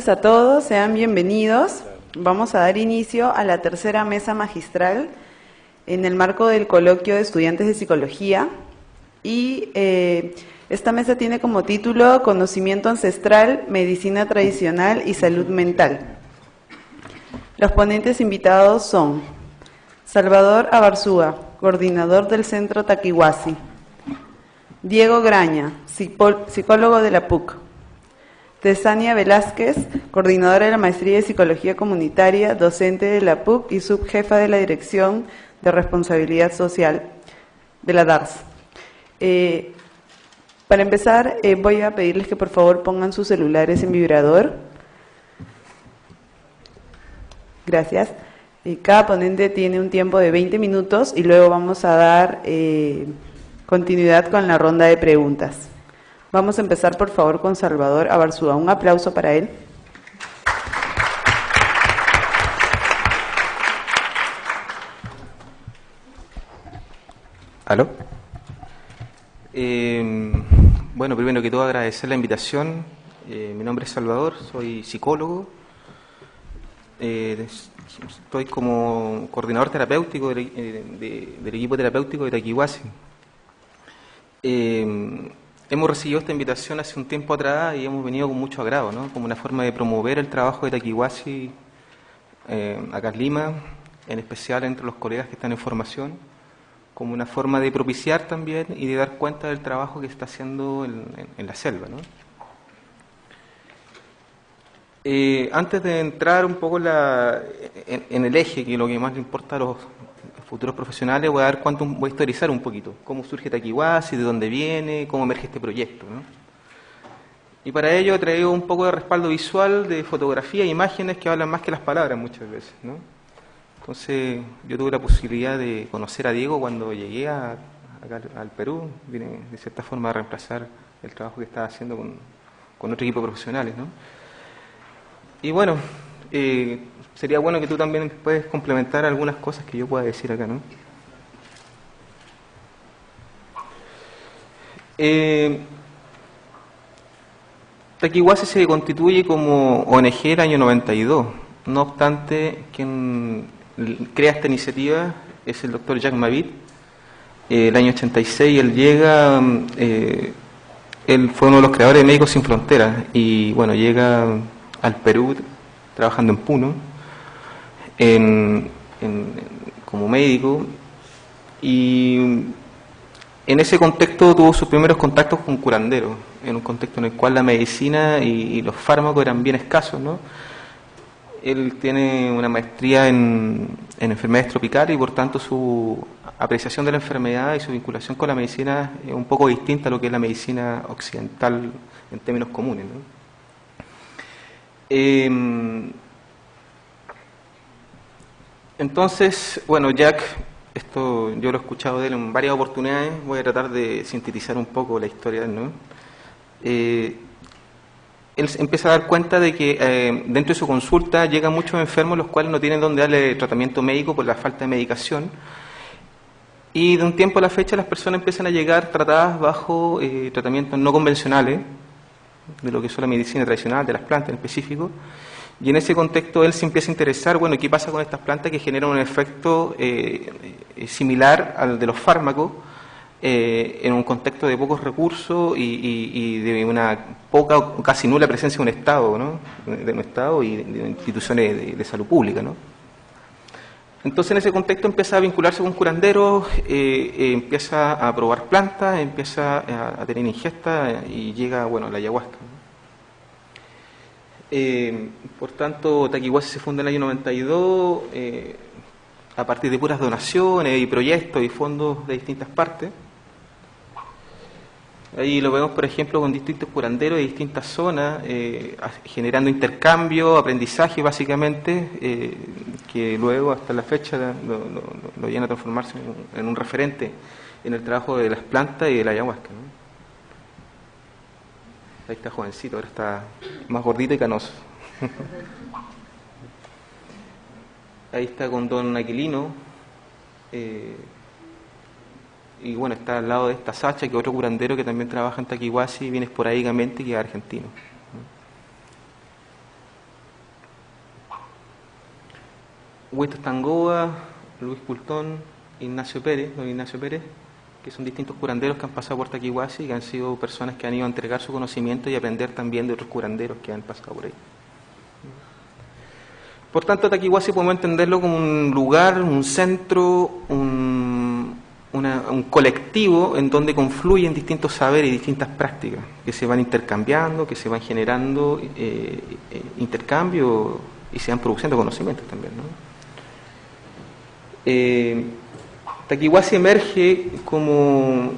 A todos, sean bienvenidos. Vamos a dar inicio a la tercera mesa magistral en el marco del coloquio de estudiantes de psicología. Y esta mesa tiene como título Conocimiento ancestral, medicina tradicional y salud mental. Los ponentes invitados son Salvador Abarzúa, coordinador del Centro Taquihuasi; Diego Graña, psicólogo de la PUC; Tesania Velázquez, coordinadora de la Maestría de Psicología Comunitaria, docente de la PUC y subjefa de la Dirección de Responsabilidad Social de la DARS. Para empezar, voy a pedirles que por favor pongan sus celulares en vibrador. Gracias. Cada ponente tiene un tiempo de 20 minutos y luego vamos a dar continuidad con la ronda de preguntas. Vamos a empezar, por favor, con Salvador Abarzúa. Un aplauso para él. ¿Aló? Bueno, primero que todo agradecer la invitación. Mi nombre es Salvador, soy psicólogo. Estoy como coordinador terapéutico del equipo terapéutico de Taquihuasi. Hemos recibido esta invitación hace un tiempo atrás y hemos venido con mucho agrado, ¿no? Como una forma de promover el trabajo de Taquihuasi acá en Lima, en especial entre los colegas que están en formación, como una forma de propiciar también y de dar cuenta del trabajo que está haciendo en la selva, ¿no? Antes de entrar un poco en el eje, que es lo que más le importa a los futuros profesionales, voy a historizar un poquito cómo surge Taquihuasi, de dónde viene, cómo emerge este proyecto, ¿no? Y para ello he traído un poco de respaldo visual, de fotografía e imágenes que hablan más que las palabras muchas veces, ¿no? Entonces yo tuve la posibilidad de conocer a Diego cuando llegué acá al Perú. Vine de cierta forma a reemplazar el trabajo que estaba haciendo con otro equipo de profesionales, ¿no? Y bueno, sería bueno que tú también puedes complementar algunas cosas que yo pueda decir acá, ¿no? Taquihuasi se constituye como ONG el año 92. No obstante, quien crea esta iniciativa es el doctor Jacques Mavit. El año 86 él llega, él fue uno de los creadores de Médicos Sin Fronteras y bueno, llega al Perú trabajando en Puno como médico, y en ese contexto tuvo sus primeros contactos con curanderos, en un contexto en el cual la medicina y los fármacos eran bien escasos, ¿no? Él tiene una maestría en enfermedades tropicales y por tanto su apreciación de la enfermedad y su vinculación con la medicina es un poco distinta a lo que es la medicina occidental en términos comunes, ¿no? Entonces, bueno, Jack, esto yo lo he escuchado de él en varias oportunidades, voy a tratar de sintetizar un poco la historia de él, ¿no? Él empieza a dar cuenta de que dentro de su consulta llegan muchos enfermos los cuales no tienen dónde darle tratamiento médico por la falta de medicación, y de un tiempo a la fecha las personas empiezan a llegar tratadas bajo tratamientos no convencionales, de lo que es la medicina tradicional, de las plantas en específico. Y en ese contexto él se empieza a interesar, bueno, ¿qué pasa con estas plantas que generan un efecto similar al de los fármacos en un contexto de pocos recursos y de una poca o casi nula presencia de un Estado, ¿no? De un Estado y de instituciones de salud pública, ¿no? Entonces en ese contexto empieza a vincularse con curanderos, empieza a probar plantas, empieza a tener ingesta y llega, bueno, la ayahuasca, ¿no? Por tanto, Taquihuasi se funda en el año 92 a partir de puras donaciones y proyectos y fondos de distintas partes. Ahí lo vemos, por ejemplo, con distintos curanderos de distintas zonas, generando intercambio, aprendizaje básicamente, que luego hasta la fecha lo llena a transformarse en un referente en el trabajo de las plantas y de la ayahuasca, ¿no? Ahí está jovencito, ahora está más gordito y canoso. Ahí está con don Aquilino. Y bueno, está al lado de esta Sacha, que es otro curandero que también trabaja en Taquihuasi y viene esporádicamente, que es argentino. Huito Tangoa, Luis Cultón, Ignacio Pérez, don Ignacio Pérez, que son distintos curanderos que han pasado por Taquihuasi y que han sido personas que han ido a entregar su conocimiento y aprender también de otros curanderos que han pasado por ahí. Por tanto, Taquihuasi podemos entenderlo como un lugar, un centro, un colectivo en donde confluyen distintos saberes y distintas prácticas que se van intercambiando, que se van generando intercambio y se van produciendo conocimientos también, ¿no? Taquihuasi emerge como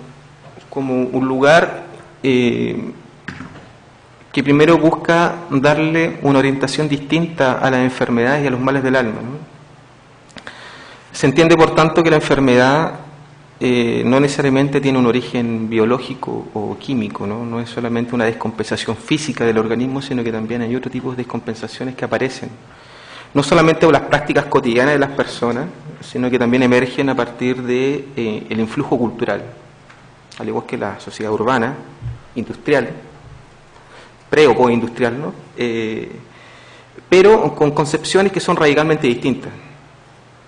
un lugar que primero busca darle una orientación distinta a las enfermedades y a los males del alma, ¿no? Se entiende, por tanto, que la enfermedad no necesariamente tiene un origen biológico o químico, ¿no? No es solamente una descompensación física del organismo, sino que también hay otro tipo de descompensaciones que aparecen, no solamente por las prácticas cotidianas de las personas, sino que también emergen a partir de el influjo cultural, al igual que la sociedad urbana, industrial, pre o postindustrial, ¿no? Pero con concepciones que son radicalmente distintas.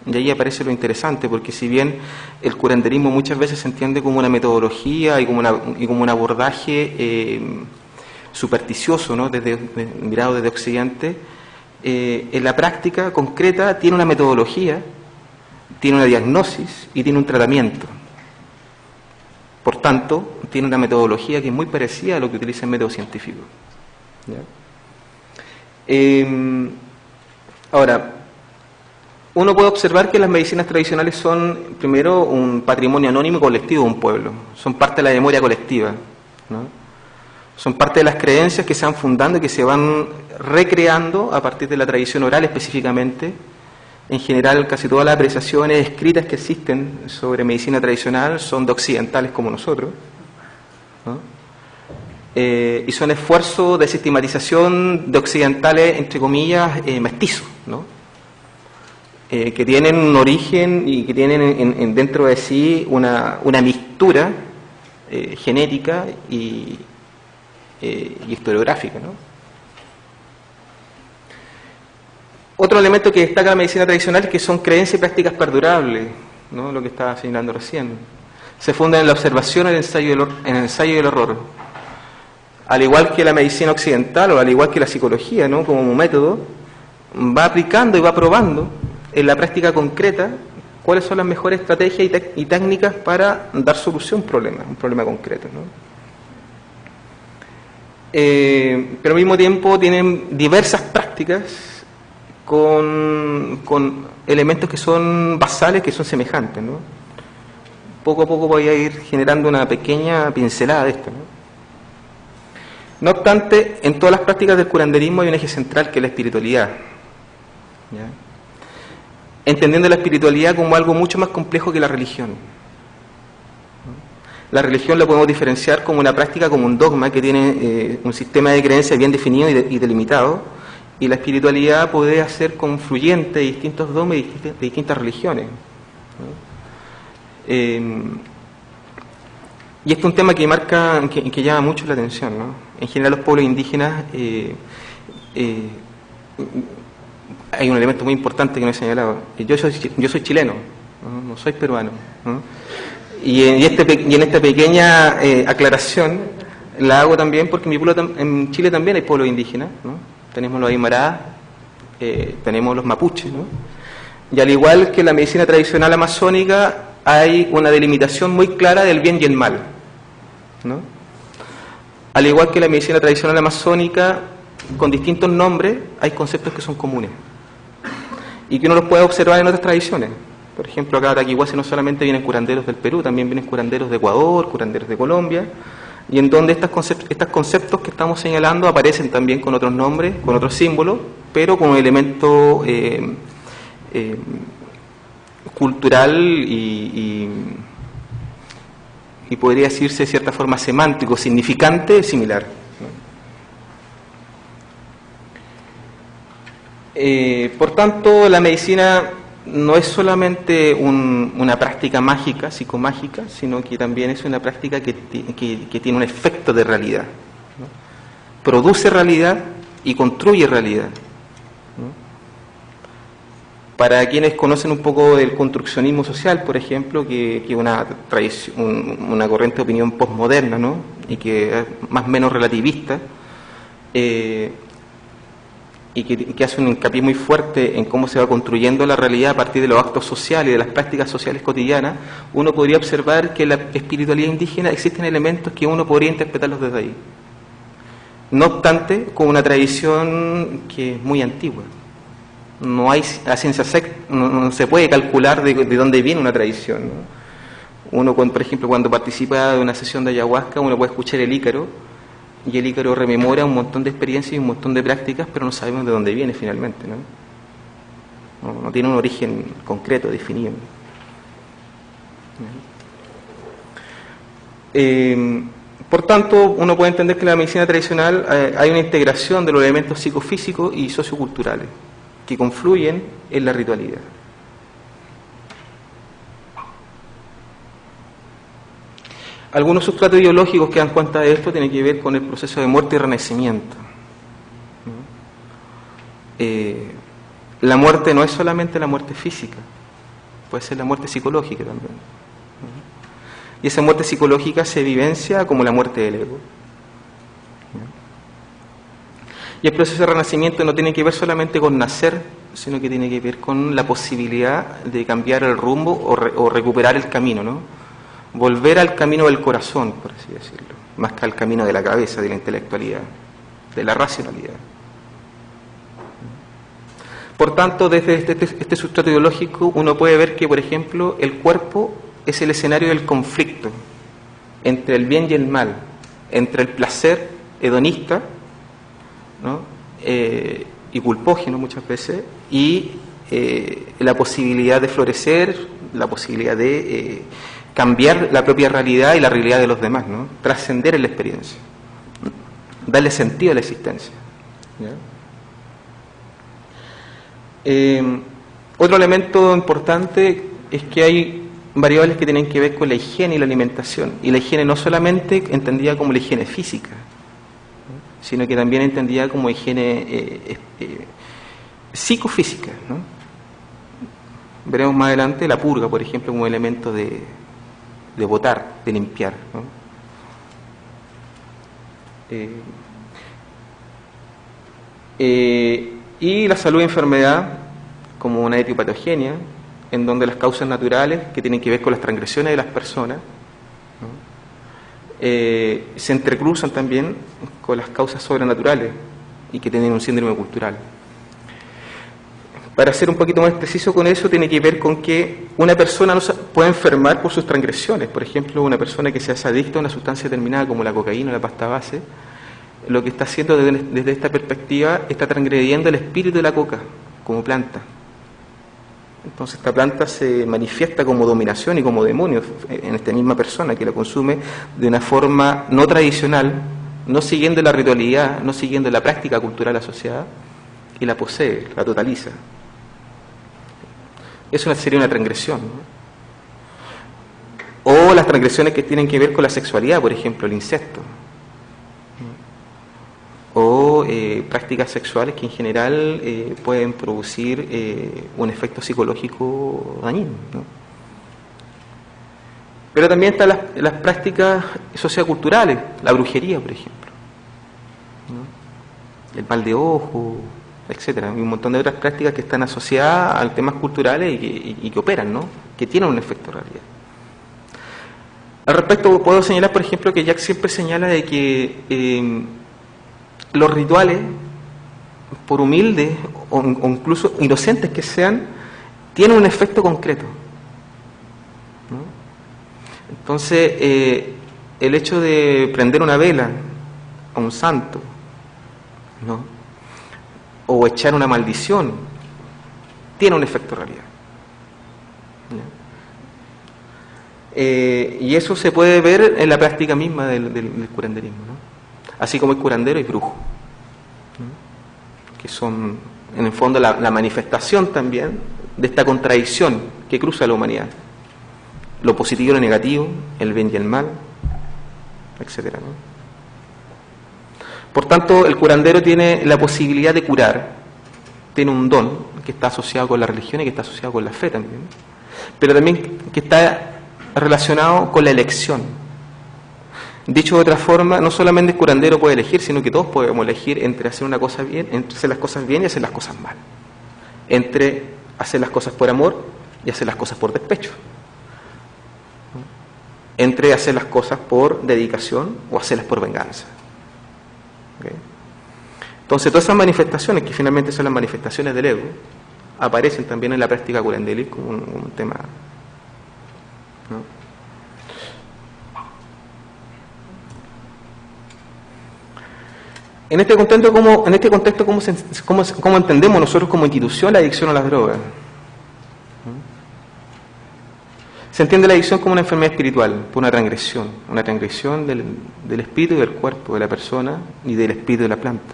Y ahí aparece lo interesante, porque si bien el curanderismo muchas veces se entiende como una metodología y como un abordaje supersticioso, ¿no? Mirado desde Occidente, en la práctica concreta tiene una metodología, tiene una diagnosis y tiene un tratamiento. Por tanto, tiene una metodología que es muy parecida a lo que utiliza el método científico. Ahora, uno puede observar que las medicinas tradicionales son, primero, un patrimonio anónimo y colectivo de un pueblo. Son parte de la memoria colectiva, ¿no? Son parte de las creencias que se van fundando y que se van recreando a partir de la tradición oral específicamente. En general, casi todas las apreciaciones escritas que existen sobre medicina tradicional son de occidentales como nosotros, ¿no? Y son esfuerzos de sistematización de occidentales, entre comillas, mestizos, ¿no? Que tienen un origen y que tienen dentro de sí una mixtura genética y historiográfica, ¿no? Otro elemento que destaca la medicina tradicional es que son creencias y prácticas perdurables, ¿no? Lo que estaba señalando recién. Se fundan en la observación, en el ensayo y el error. Al igual que la medicina occidental o al igual que la psicología, ¿no? Como método, va aplicando y va probando en la práctica concreta cuáles son las mejores estrategias y técnicas para dar solución a un problema concreto, ¿no? Pero al mismo tiempo tienen diversas prácticas con elementos que son basales, que son semejantes, ¿no? Poco a poco voy a ir generando una pequeña pincelada de esto, ¿no? No obstante, en todas las prácticas del curanderismo hay un eje central que es la espiritualidad, ¿ya? Entendiendo la espiritualidad como algo mucho más complejo que la religión. La religión la podemos diferenciar como una práctica, como un dogma que tiene un sistema de creencias bien definido y delimitado, y la espiritualidad puede ser confluyente de distintos dogmas y de distintas religiones, ¿no? Y este es un tema que que llama mucho la atención, ¿no? En general, los pueblos indígenas hay un elemento muy importante que no he señalado. Yo soy chileno, no soy peruano, ¿no? Y en esta pequeña aclaración la hago también porque en Chile también hay pueblos indígenas, ¿no? Tenemos los Aymara, tenemos los mapuches, ¿no? Y al igual que la medicina tradicional amazónica, hay una delimitación muy clara del bien y el mal, ¿no? Al igual que la medicina tradicional amazónica, con distintos nombres, hay conceptos que son comunes y que uno los puede observar en otras tradiciones. Por ejemplo, acá a Taquihuasi no solamente vienen curanderos del Perú, también vienen curanderos de Ecuador, curanderos de Colombia, y en donde estos conceptos que estamos señalando aparecen también con otros nombres, con otros símbolos, pero con un elemento cultural y podría decirse de cierta forma semántico, significante, similar, ¿no? Por tanto, la medicina no es solamente una práctica mágica, psicomágica, sino que también es una práctica que tiene un efecto de realidad, ¿no? Produce realidad y construye realidad, ¿no? Para quienes conocen un poco del construccionismo social, por ejemplo, que es una una corriente de opinión postmoderna, ¿no? Y que es más o menos relativista, y que hace un hincapié muy fuerte en cómo se va construyendo la realidad a partir de los actos sociales y de las prácticas sociales cotidianas, uno podría observar que en la espiritualidad indígena existen elementos que uno podría interpretarlos desde ahí. No obstante, con una tradición que es muy antigua. No hay a ciencia no se puede calcular de dónde viene una tradición, ¿no? Uno, por ejemplo, cuando participa de una sesión de ayahuasca, uno puede escuchar el Ícaro, y el Ícaro rememora un montón de experiencias y un montón de prácticas, pero no sabemos de dónde viene finalmente, ¿no? No tiene un origen concreto, definido. Por tanto, uno puede entender que en la medicina tradicional hay una integración de los elementos psicofísicos y socioculturales que confluyen en la ritualidad. Algunos sustratos ideológicos que dan cuenta de esto tienen que ver con el proceso de muerte y renacimiento. La muerte no es solamente la muerte física, puede ser la muerte psicológica también. Y esa muerte psicológica se vivencia como la muerte del ego. Y el proceso de renacimiento no tiene que ver solamente con nacer, sino que tiene que ver con la posibilidad de cambiar el rumbo o recuperar el camino, ¿no? Volver al camino del corazón, por así decirlo, más que al camino de la cabeza, de la intelectualidad, de la racionalidad. Por tanto, desde este sustrato ideológico uno puede ver que, por ejemplo, el cuerpo es el escenario del conflicto entre el bien y el mal, entre el placer hedonista, ¿no? Y culpógeno muchas veces, y la posibilidad de florecer, la posibilidad de cambiar la propia realidad y la realidad de los demás, ¿no? Trascender en la experiencia, darle sentido a la existencia, ¿ya? Otro elemento importante es que hay variables que tienen que ver con la higiene y la alimentación, y la higiene no solamente entendida como la higiene física, ¿no? Sino que también entendida como higiene psicofísica, ¿no? Veremos más adelante la purga, por ejemplo, como elemento de botar, de limpiar, ¿no? Y la salud y enfermedad como una etiopatogenia, en donde las causas naturales, que tienen que ver con las transgresiones de las personas, ¿no? Se entrecruzan también con las causas sobrenaturales y que tienen un síndrome cultural. Para ser un poquito más preciso con eso, tiene que ver con que una persona no puede enfermar por sus transgresiones. Por ejemplo, una persona que se hace adicta a una sustancia determinada como la cocaína o la pasta base, lo que está haciendo desde esta perspectiva, está transgrediendo el espíritu de la coca como planta. Entonces esta planta se manifiesta como dominación y como demonio en esta misma persona que la consume de una forma no tradicional, no siguiendo la ritualidad, no siguiendo la práctica cultural asociada, y la posee, la totaliza. Eso sería una transgresión, ¿no? O las transgresiones que tienen que ver con la sexualidad, por ejemplo, el incesto, ¿no? O prácticas sexuales que en general pueden producir un efecto psicológico dañino, ¿no? Pero también están las prácticas socioculturales, la brujería, por ejemplo, ¿no? El mal de ojo, etcétera, y un montón de otras prácticas que están asociadas a temas culturales y que operan, ¿no? Que tienen un efecto en realidad. Al respecto puedo señalar, por ejemplo, que Jack siempre señala de que los rituales, por humildes o incluso inocentes que sean, tienen un efecto concreto, ¿no? Entonces, el hecho de prender una vela a un santo, ¿no? O echar una maldición, tiene un efecto en realidad, ¿no? Y eso se puede ver en la práctica misma del curanderismo, ¿no? Así como el curandero y brujo, ¿no? Que son en el fondo la manifestación también de esta contradicción que cruza la humanidad, lo positivo y lo negativo, el bien y el mal, etcétera, ¿no? Por tanto, el curandero tiene la posibilidad de curar, tiene un don que está asociado con la religión y que está asociado con la fe también, pero también que está relacionado con la elección. Dicho de otra forma, no solamente el curandero puede elegir, sino que todos podemos elegir entre hacer una cosa bien, entre hacer las cosas bien y hacer las cosas mal, entre hacer las cosas por amor y hacer las cosas por despecho, entre hacer las cosas por dedicación o hacerlas por venganza. ¿Okay? Entonces, todas esas manifestaciones, que finalmente son las manifestaciones del ego, aparecen también en la práctica curandelis como un tema, ¿no? En este contexto, ¿cómo entendemos nosotros como institución la adicción a las drogas? Se entiende la adicción como una enfermedad espiritual, por una transgresión del espíritu y del cuerpo de la persona y del espíritu de la planta,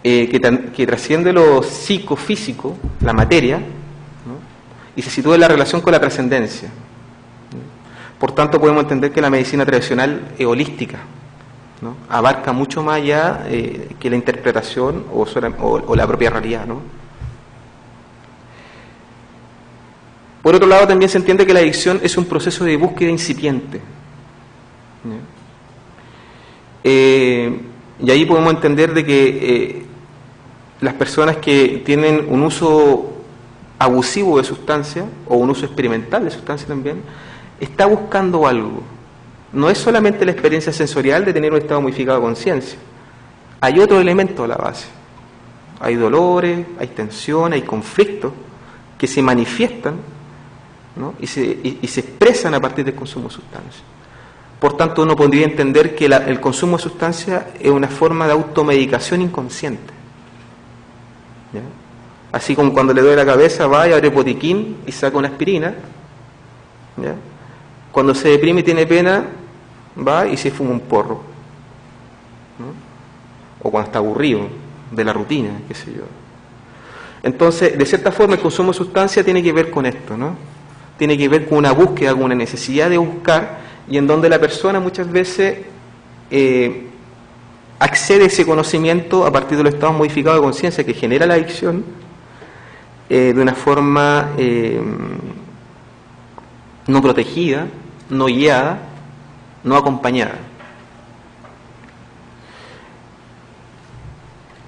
que trasciende lo psicofísico, la materia, ¿no? Y se sitúa en la relación con la trascendencia. Por tanto, podemos entender que la medicina tradicional es holística, ¿no? Abarca mucho más allá que la interpretación o la propia realidad, ¿no? Por otro lado, también se entiende que la adicción es un proceso de búsqueda incipiente, ¿no? Y ahí podemos entender de que las personas que tienen un uso abusivo de sustancia o un uso experimental de sustancia también, está buscando algo. No es solamente la experiencia sensorial de tener un estado modificado de conciencia. Hay otro elemento a la base. Hay dolores, hay tensión, hay conflictos que se manifiestan, ¿no? y se expresan a partir del consumo de sustancias. Por tanto, uno podría entender que el consumo de sustancias es una forma de automedicación inconsciente. ¿Ya? Así como cuando le duele la cabeza, va y abre botiquín y saca una aspirina. ¿Ya? Cuando se deprime y tiene pena, va y se fuma un porro, ¿no? O cuando está aburrido de la rutina, qué sé yo. Entonces, de cierta forma, el consumo de sustancia tiene que ver con esto, ¿no? Tiene que ver con una búsqueda, con una necesidad de buscar, y en donde la persona muchas veces accede a ese conocimiento a partir de los estados modificados de conciencia que genera la adicción, de una forma no protegida, no guiada, no acompañada.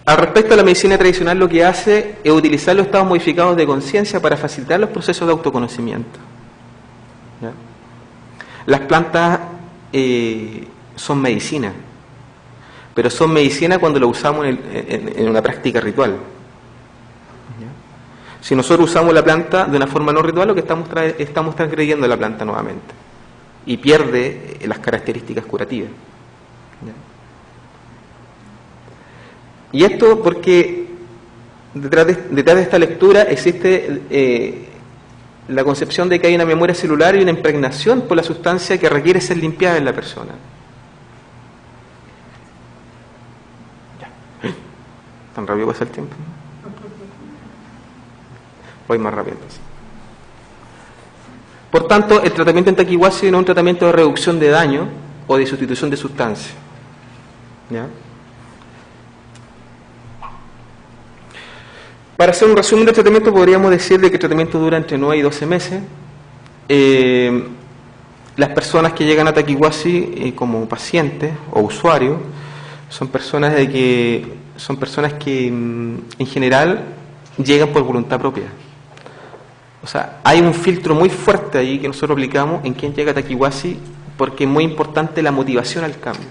Al respecto a la medicina tradicional, lo que hace es utilizar los estados modificados de conciencia para facilitar los procesos de autoconocimiento. ¿Ya? Las plantas son medicina, pero son medicina cuando lo usamos en una práctica ritual. ¿Ya? Si nosotros usamos la planta de una forma no ritual, lo que estamos transgrediendo la planta nuevamente y pierde las características curativas. ¿Ya? Y esto porque detrás de esta lectura existe la concepción de que hay una memoria celular y una impregnación por la sustancia que requiere ser limpiada en la persona. Ya. ¿Tan rápido pasa el tiempo? Voy más rápido entonces. Por tanto, el tratamiento en Takiwasi no es un tratamiento de reducción de daño o de sustitución de sustancia. ¿Ya? Para hacer un resumen del tratamiento, podríamos decir de que el tratamiento dura entre 9 y 12 meses. Las personas que llegan a Takiwasi como pacientes o usuarios son personas que en general llegan por voluntad propia. O sea, hay un filtro muy fuerte ahí que nosotros aplicamos en quien llega a Takiwasi, porque es muy importante la motivación al cambio.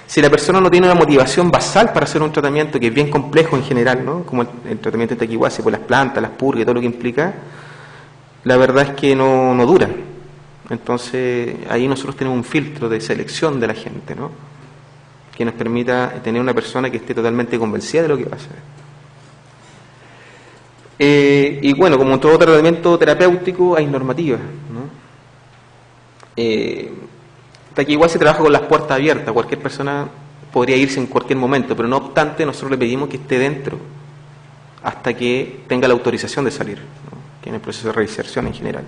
Si la persona no tiene una motivación basal para hacer un tratamiento que es bien complejo en general, ¿no? Como el tratamiento de Takiwasi por las plantas, las purgas, todo lo que implica, la verdad es que no dura. Entonces ahí nosotros tenemos un filtro de selección de la gente, ¿no? Que nos permita tener una persona que esté totalmente convencida de lo que va a hacer. Y bueno, como en todo tratamiento terapéutico hay normativas, ¿no? Takiwasi trabaja con las puertas abiertas, cualquier persona podría irse en cualquier momento, pero no obstante nosotros le pedimos que esté dentro hasta que tenga la autorización de salir, ¿no? Que en el proceso de reinserción en general.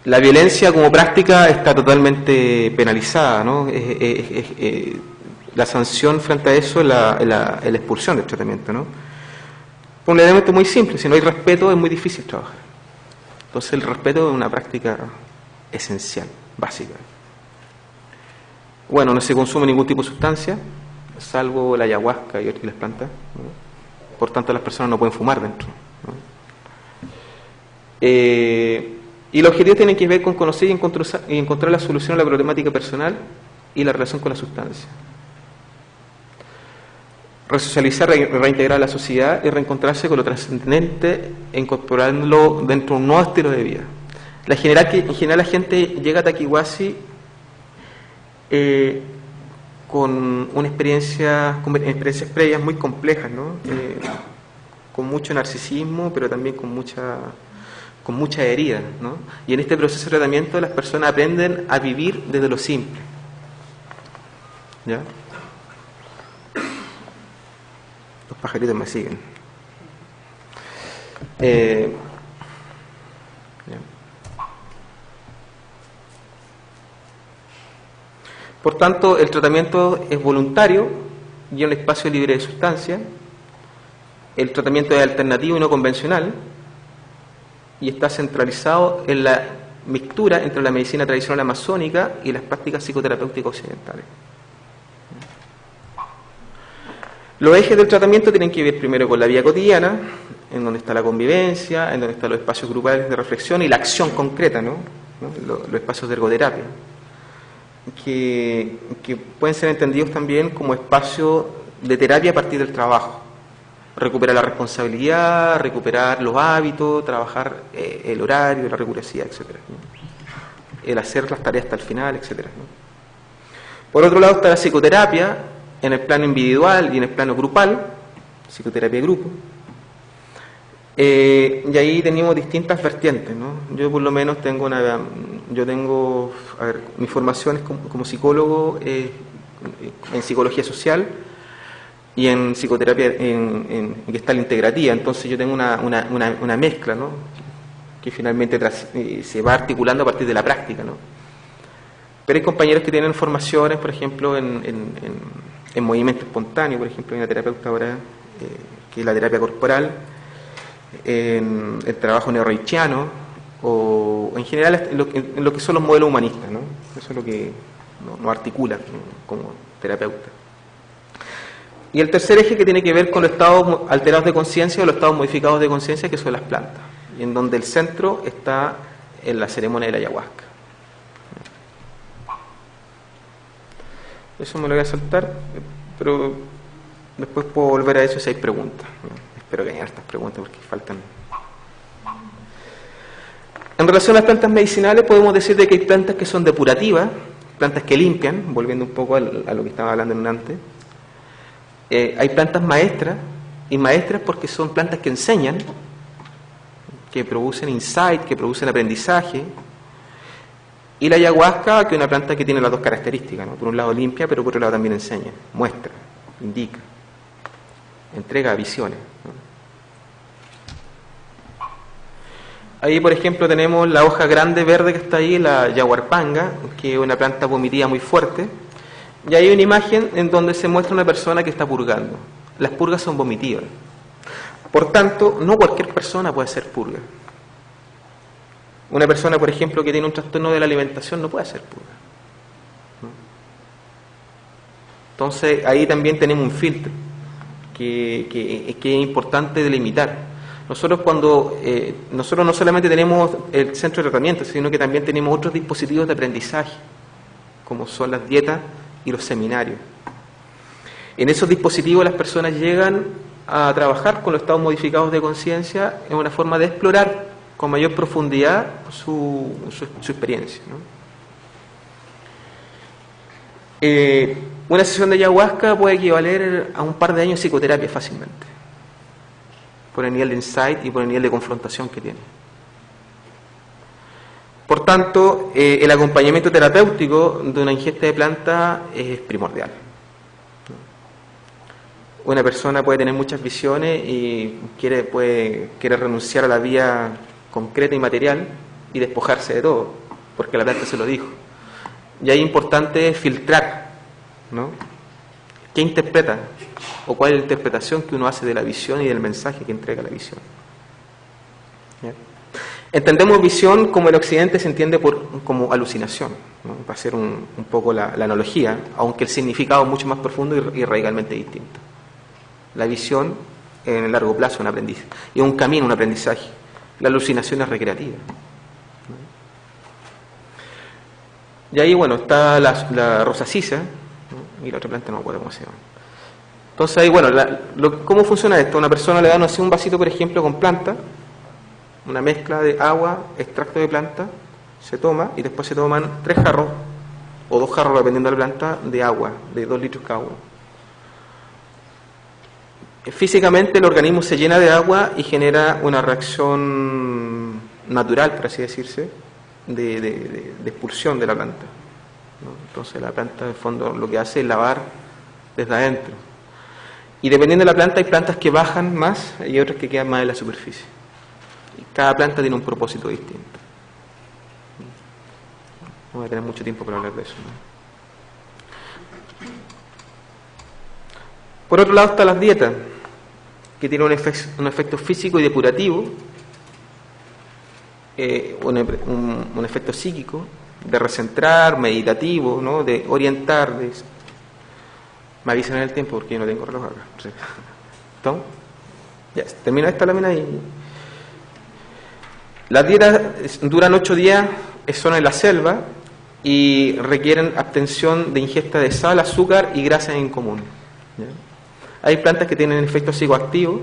La violencia como práctica está totalmente penalizada, ¿no? la sanción frente a eso es la expulsión del tratamiento, ¿no? Por un elemento muy simple, si no hay respeto es muy difícil trabajar. Entonces el respeto es una práctica esencial, básica. Bueno, no se consume ningún tipo de sustancia, salvo la ayahuasca y las plantas, ¿no? Por tanto las personas no pueden fumar dentro, ¿no? Y los objetivos tienen que ver con conocer y encontrar la solución a la problemática personal y la relación con la sustancia. Resocializar, reintegrar a la sociedad y reencontrarse con lo trascendente, incorporándolo dentro de un nuevo estilo de vida. En general la gente llega a Taquihuasi con experiencias previas muy complejas, ¿no? Con mucho narcisismo, pero también con mucha herida, ¿no? Y en este proceso de tratamiento las personas aprenden a vivir desde lo simple, ¿ya? Los pajaritos me siguen. Por tanto, el tratamiento es voluntario y un espacio libre de sustancia. El tratamiento es alternativo y no convencional y está centralizado en la mixtura entre la medicina tradicional amazónica y las prácticas psicoterapéuticas occidentales. Los ejes del tratamiento tienen que ver primero con la vida cotidiana, en donde está la convivencia, en donde están los espacios grupales de reflexión y la acción concreta, ¿no? Los espacios de ergoterapia, que pueden ser entendidos también como espacios de terapia a partir del trabajo. Recuperar la responsabilidad, recuperar los hábitos, trabajar el horario, la rigurosidad, etc., ¿no? El hacer las tareas hasta el final, etc., ¿no? Por otro lado está la psicoterapia, en el plano individual y en el plano grupal, psicoterapia de grupo, y ahí tenemos distintas vertientes, ¿no? Yo por lo menos tengo mi formación es como psicólogo en psicología social y en psicoterapia en Gestalt integrativa, entonces yo tengo una mezcla, ¿no? Que finalmente se va articulando a partir de la práctica, ¿no? Pero hay compañeros que tienen formaciones, por ejemplo, en movimiento espontáneo, por ejemplo, hay una terapeuta ahora que es la terapia corporal, en el trabajo neorreichiano, o en general en lo que son los modelos humanistas, ¿no? Eso es lo que nos articula, ¿no? Como terapeuta. Y el tercer eje que tiene que ver con los estados alterados de conciencia o los estados modificados de conciencia, que son las plantas, y en donde el centro está en la ceremonia de la ayahuasca. Eso me lo voy a saltar, pero después puedo volver a eso si hay preguntas, ¿no? Espero que haya estas preguntas porque faltan. En relación a las plantas medicinales, podemos decir de que hay plantas que son depurativas, plantas que limpian, volviendo un poco a lo que estaba hablando en un antes. Hay plantas maestras, y maestras porque son plantas que enseñan, que producen insight, que producen aprendizaje. Y la ayahuasca, que es una planta que tiene las dos características, ¿no? Por un lado limpia, pero por otro lado también enseña, muestra, indica, entrega visiones, ¿no? Ahí, por ejemplo, tenemos la hoja grande verde que está ahí, la yaguarpanga, que es una planta vomitiva muy fuerte. Y hay una imagen en donde se muestra una persona que está purgando. Las purgas son vomitivas. Por tanto, no cualquier persona puede hacer purga. Una persona, por ejemplo, que tiene un trastorno de la alimentación no puede hacer purga, ¿no? Entonces, ahí también tenemos un filtro que es importante delimitar. Nosotros no solamente tenemos el centro de tratamiento, sino que también tenemos otros dispositivos de aprendizaje, como son las dietas y los seminarios. En esos dispositivos las personas llegan a trabajar con los estados modificados de conciencia en una forma de explorar con mayor profundidad su experiencia, ¿no? Una sesión de ayahuasca puede equivaler a un par de años de psicoterapia fácilmente, por el nivel de insight y por el nivel de confrontación que tiene. Por tanto, el acompañamiento terapéutico de una ingesta de planta es primordial. Una persona puede tener muchas visiones y quiere renunciar a la vida concreta y material y despojarse de todo, porque la planta se lo dijo. Y ahí es importante filtrar, ¿no? ¿qué interpreta? ¿O cuál es la interpretación que uno hace de la visión y del mensaje que entrega la visión? ¿Ya? Entendemos visión como el occidente se entiende como alucinación, ¿no? Va a ser un poco la analogía, aunque el significado es mucho más profundo y radicalmente distinto. La visión en el largo plazo es un aprendizaje, es un camino, un aprendizaje. La alucinación es recreativa. Y ahí, bueno, está la rosa sisa, ¿no? Y la otra planta no me acuerdo cómo se llama. Entonces ahí, bueno, ¿cómo funciona esto? Una persona le da un vasito, por ejemplo, con planta, una mezcla de agua, extracto de planta, se toma y después se toman 3 jarros, o 2 jarros, dependiendo de la planta, de agua, de 2 litros cada uno. Físicamente el organismo se llena de agua y genera una reacción natural, por así decirse, de expulsión de la planta, ¿no? Entonces la planta, en el fondo, lo que hace es lavar desde adentro. Y dependiendo de la planta, hay plantas que bajan más y otras que quedan más en la superficie. Y cada planta tiene un propósito distinto. No voy a tener mucho tiempo para hablar de eso, ¿no? Por otro lado están las dietas, que tienen un efecto físico y depurativo, un efecto psíquico, de recentrar, meditativo, ¿no? De orientar. Me avisan en el tiempo porque yo no tengo reloj acá. ¿Entonces? Ya, termino esta lámina y... Las dietas duran 8 días, son en la selva y requieren abstención de ingesta de sal, azúcar y grasas en común, ¿ya? Hay plantas que tienen efectos psicoactivos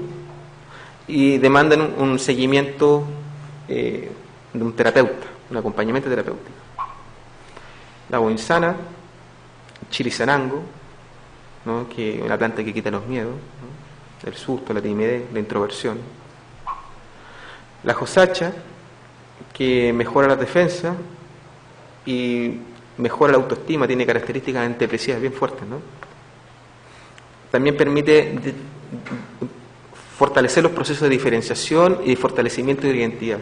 y demandan un seguimiento de un terapeuta, un acompañamiento terapéutico. La guinsana, chirisanango, ¿no? Que es una planta que quita los miedos, ¿no? El susto, la timidez, la introversión. La josacha, que mejora la defensa y mejora la autoestima, tiene características antidepresivas bien fuertes, ¿no? También permite fortalecer los procesos de diferenciación y de fortalecimiento de la identidad.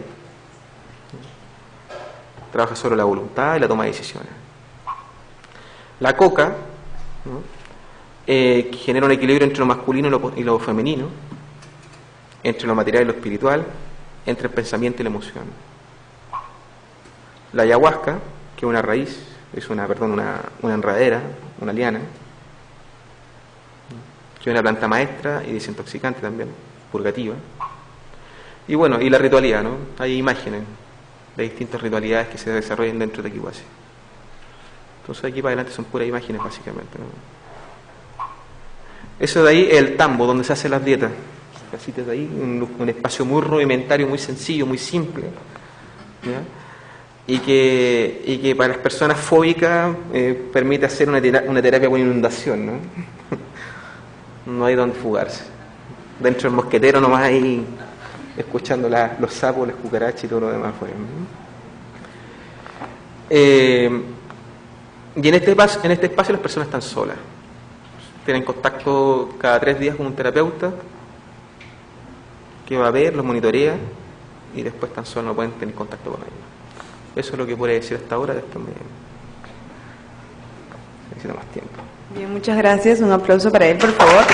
Trabaja sobre la voluntad y la toma de decisiones. La coca, ¿no? Que genera un equilibrio entre lo masculino y lo femenino, entre lo material y lo espiritual, entre el pensamiento y la emoción. La ayahuasca, que es una raíz, es una enredadera, una liana, que es una planta maestra y desintoxicante también, purgativa. Y bueno, y la ritualidad, ¿no? Hay imágenes de distintas ritualidades que se desarrollan dentro de Kiwasi. Entonces aquí para adelante son puras imágenes básicamente, ¿no? Eso de ahí es el tambo, donde se hacen las dietas. Casitas de ahí, un espacio muy rudimentario, muy sencillo, muy simple, ¿ya? Y que para las personas fóbicas permite hacer una terapia con inundación, ¿no? No hay donde fugarse. Dentro del mosquetero nomás ahí escuchando los sapos, las cucarachas y todo lo demás fuera, ¿no? Y en este espacio las personas están solas. Tienen contacto cada 3 días con un terapeuta que va a ver, los monitorea y después están solos, no pueden tener contacto con ellos. Eso es lo que puede decir hasta ahora. Después necesito más tiempo. Bien, muchas gracias. Un aplauso para él, por favor.